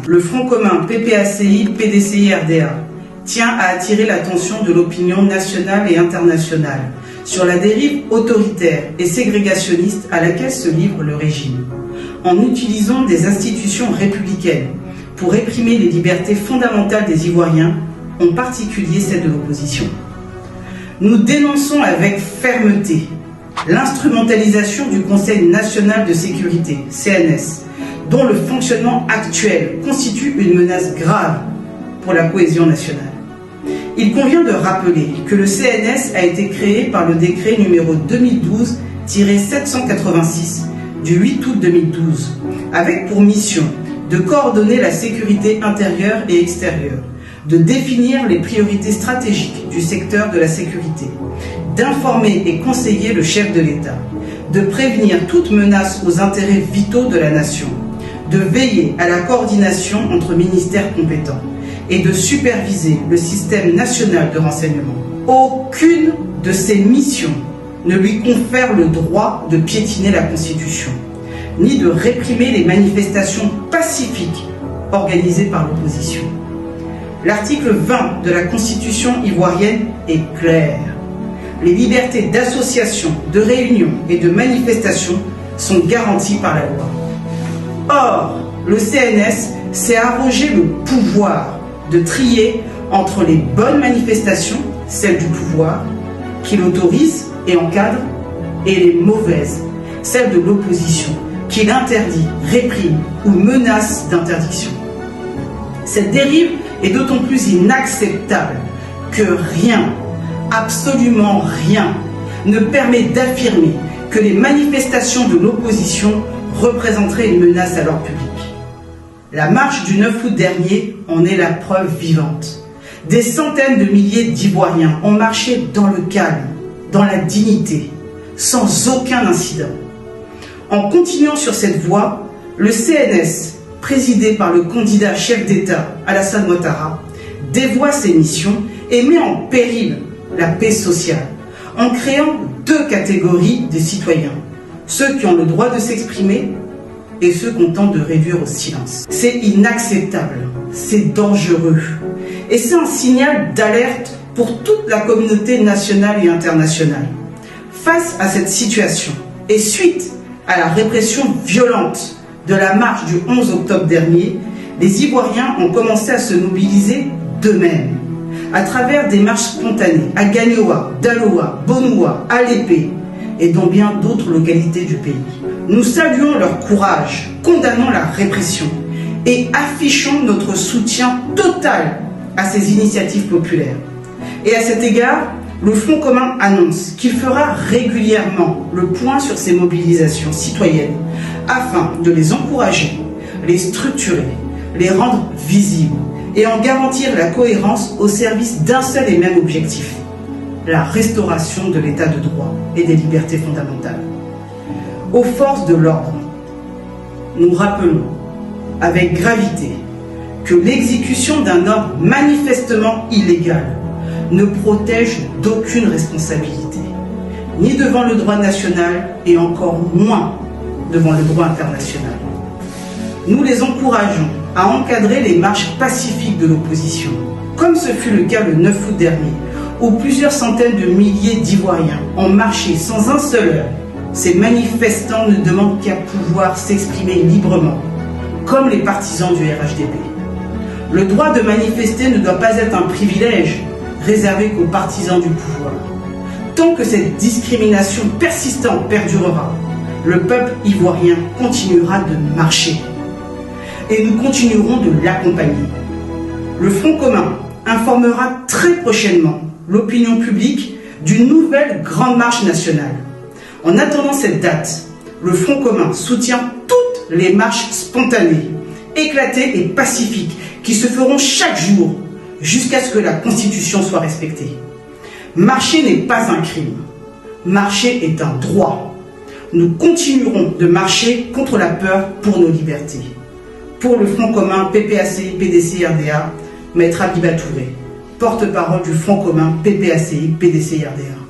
Le Front commun PPACI, PDCI, RDA tient à attirer l'attention de l'opinion nationale et internationale sur la dérive autoritaire et ségrégationniste à laquelle se livre le régime, en utilisant des institutions républicaines pour réprimer les libertés fondamentales des Ivoiriens, en particulier celles de l'opposition. Nous dénonçons avec fermeté l'instrumentalisation du Conseil national de sécurité, CNS, dont le fonctionnement actuel constitue une menace grave pour la cohésion nationale. Il convient de rappeler que le CNS a été créé par le décret numéro 2012-786 du 8 août 2012, avec pour mission de coordonner la sécurité intérieure et extérieure, de définir les priorités stratégiques du secteur de la sécurité, d'informer et conseiller le chef de l'État, de prévenir toute menace aux intérêts vitaux de la nation, de veiller à la coordination entre ministères compétents et de superviser le système national de renseignement. Aucune de ces missions ne lui confère le droit de piétiner la Constitution, ni de réprimer les manifestations pacifiques organisées par l'opposition. L'article 20 de la Constitution ivoirienne est clair. Les libertés d'association, de réunion et de manifestation sont garanties par la loi. Or, le CNS s'est arrogé le pouvoir de trier entre les bonnes manifestations, celles du pouvoir, qu'il autorise et encadre, et les mauvaises, celles de l'opposition, qu'il interdit, réprime ou menace d'interdiction. Cette dérive est d'autant plus inacceptable que rien, absolument rien, ne permet d'affirmer que les manifestations de l'opposition représenteraient une menace à l'ordre public. La marche du 9 août dernier en est la preuve vivante. Des centaines de milliers d'Ivoiriens ont marché dans le calme, dans la dignité, sans aucun incident. En continuant sur cette voie, le CNS, présidé par le candidat chef d'État Alassane Ouattara, dévoie ses missions et met en péril la paix sociale, en créant deux catégories de citoyens, ceux qui ont le droit de s'exprimer et ceux qu'on tente de réduire au silence. C'est inacceptable, c'est dangereux, et c'est un signal d'alerte pour toute la communauté nationale et internationale. Face à cette situation, et suite à la répression violente de la marche du 11 octobre dernier, les Ivoiriens ont commencé à se mobiliser d'eux-mêmes, à travers des marches spontanées à Gagnoa, Daloa, Bonoua, Alépé et dans bien d'autres localités du pays. Nous saluons leur courage, condamnons la répression et affichons notre soutien total à ces initiatives populaires. Et à cet égard, le Front commun annonce qu'il fera régulièrement le point sur ces mobilisations citoyennes afin de les encourager, les structurer, les rendre visibles et en garantir la cohérence au service d'un seul et même objectif, la restauration de l'état de droit et des libertés fondamentales. Aux forces de l'ordre, nous rappelons avec gravité que l'exécution d'un ordre manifestement illégal ne protège d'aucune responsabilité, ni devant le droit national et encore moins devant le droit international. Nous les encourageons à encadrer les marches pacifiques de l'opposition, comme ce fut le cas le 9 août dernier, où plusieurs centaines de milliers d'Ivoiriens ont marché sans un seul heure. Ces manifestants ne demandent qu'à pouvoir s'exprimer librement, comme les partisans du RHDP. Le droit de manifester ne doit pas être un privilège réservé qu'aux partisans du pouvoir. Tant que cette discrimination persistante perdurera, le peuple ivoirien continuera de marcher. Et nous continuerons de l'accompagner. Le Front commun informera très prochainement l'opinion publique d'une nouvelle grande marche nationale. En attendant cette date, le Front commun soutient toutes les marches spontanées, éclatées et pacifiques qui se feront chaque jour jusqu'à ce que la Constitution soit respectée. Marcher n'est pas un crime. Marcher est un droit. Nous continuerons de marcher contre la peur pour nos libertés. Pour le Front commun PPACI, PDCI, RDA, Maître Abiba Touré, porte-parole du Front commun PPACI, PDCI, RDA.